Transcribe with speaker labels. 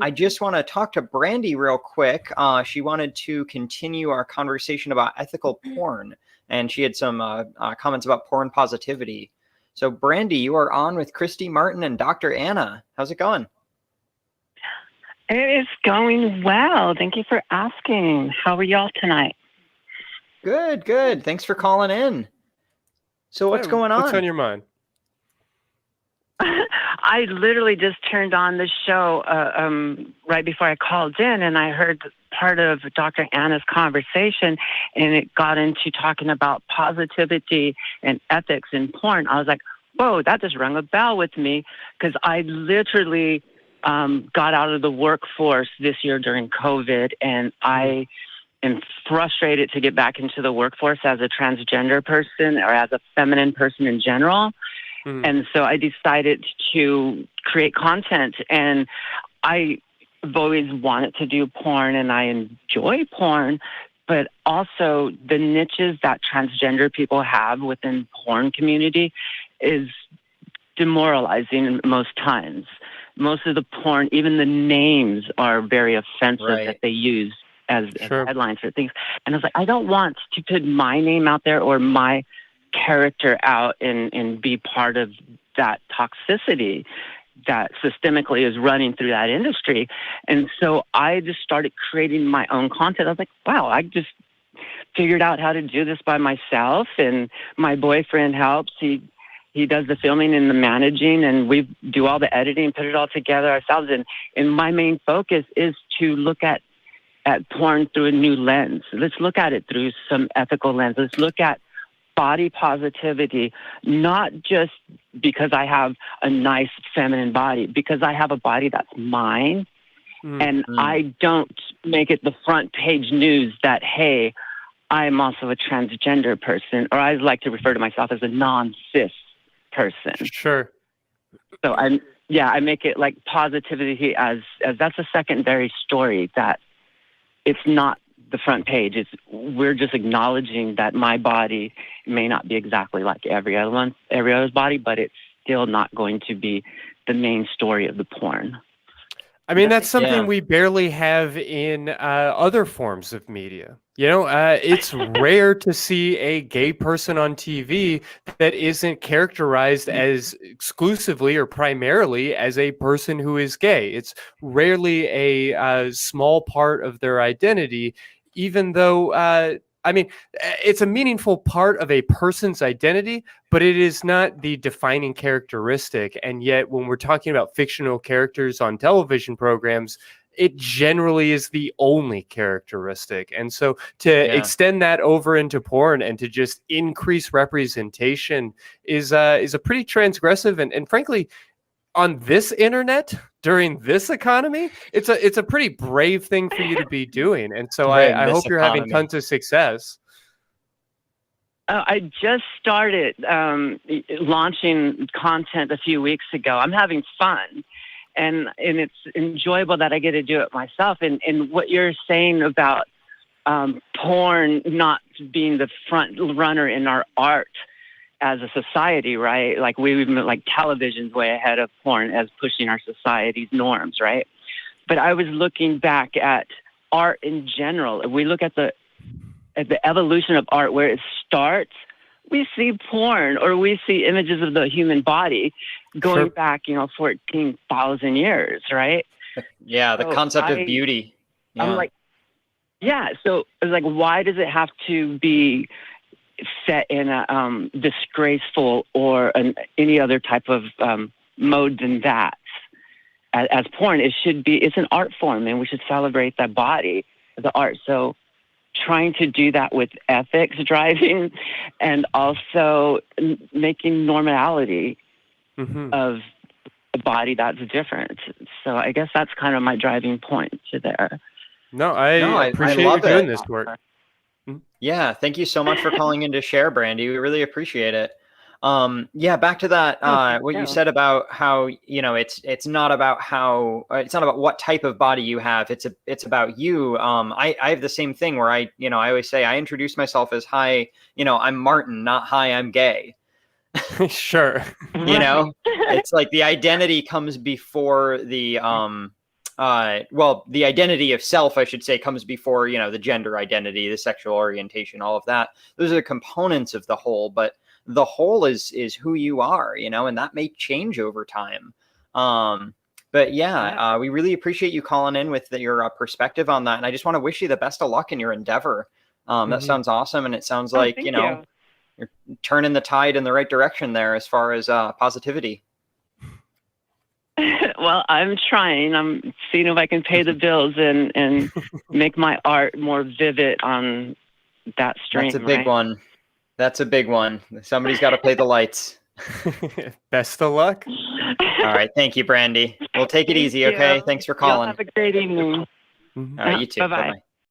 Speaker 1: I just want to talk to Brandi real quick. She wanted to continue our conversation about ethical porn, and she had some comments about porn positivity. So, Brandi, you are on with Christy, Martin, and Dr. Anna. How's it going?
Speaker 2: It is going well. Thank you for asking. How are y'all tonight?
Speaker 1: Good, good. Thanks for calling in. So what's going on?
Speaker 3: What's on your mind?
Speaker 2: I literally just turned on the show right before I called in, and I heard part of Dr. Anna's conversation, and it got into talking about positivity and ethics in porn. I was like, whoa, that just rung a bell with me, because I literally got out of the workforce this year during COVID, and I am frustrated to get back into the workforce as a transgender person or as a feminine person in general. And so I decided to create content, and I've always wanted to do porn, and I enjoy porn, but also the niches that transgender people have within porn community is demoralizing most times. Most of the porn, even the names are very offensive that they use as headlines for things. And I was like, I don't want to put my name out there or my character out and be part of that toxicity that systemically is running through that industry. And so I just started creating my own content. I was like, wow, I just figured out how to do this by myself, and my boyfriend helps. He does the filming and the managing, and we do all the editing, put it all together ourselves. And my main focus is to look at porn through a new lens. Let's look at it through some ethical lens. Let's look at body positivity, not just because I have a nice feminine body, because I have a body that's mine. And I don't make it the front page news that, hey, I'm also a transgender person, or I like to refer to myself as a non-cis person.
Speaker 3: Sure.
Speaker 2: So I make it like positivity as that's a secondary story, that it's not the front page. We're just acknowledging that my body may not be exactly like every other's body, but it's still not going to be the main story of the porn.
Speaker 3: I mean, that's something we barely have in other forms of media. You know, it's rare to see a gay person on TV that isn't characterized as exclusively or primarily as a person who is gay. It's rarely a small part of their identity, even though, I mean, it's a meaningful part of a person's identity, but it is not the defining characteristic. And yet, when we're talking about fictional characters on television programs, it generally is the only characteristic. And so to extend that over into porn and to just increase representation is a pretty transgressive and frankly, on this internet during this economy, it's a pretty brave thing for you to be doing. And so I hope you're having tons of success.
Speaker 2: I just started launching content a few weeks ago. I'm having fun, and it's enjoyable that I get to do it myself. And what you're saying about porn not being the front runner in our art as a society, right? Like like television's way ahead of porn as pushing our society's norms, right? But I was looking back at art in general. If we look at the evolution of art, where it starts, we see porn or we see images of the human body going back, 14,000 years, right?
Speaker 1: Yeah, the concept of beauty. Yeah.
Speaker 2: I'm like, so it's like, why does it have to be set in a disgraceful or any other type of mode than that? As porn, it's an art form, and we should celebrate that body, the art. So trying to do that with ethics driving, and also making normality of a body that's different. So I guess that's kind of my driving point to there.
Speaker 3: No, I appreciate you doing this work.
Speaker 1: Yeah, thank you so much for calling in to share, Brandi. We really appreciate it. Back to that, what you said about how, it's not about what type of body you have. It's about you. I have the same thing where I always say I introduce myself as, hi, I'm Martin, not hi, I'm gay.
Speaker 3: Sure.
Speaker 1: It's like the identity comes before the well, the identity of self, I should say, comes before, you know, the gender identity, the sexual orientation, all of that. Those are the components of the whole, but the whole is who you are, you know, and that may change over time. But yeah, we really appreciate you calling in with your perspective on that. And I just want to wish you the best of luck in your endeavor. That sounds awesome. And it sounds like, you know, you're turning the tide in the right direction there as far as positivity.
Speaker 2: Well, I'm trying. I'm seeing if I can pay the bills and make my art more vivid on that stream.
Speaker 1: That's a big one. That's a big one. Somebody's got to pay the lights.
Speaker 3: Best of luck.
Speaker 1: All right. Thank you, Brandi. We'll take it easy, okay? Thanks for calling.
Speaker 2: Y'all have a great evening.
Speaker 1: All right, you too.
Speaker 2: Bye-bye.
Speaker 1: Bye-bye.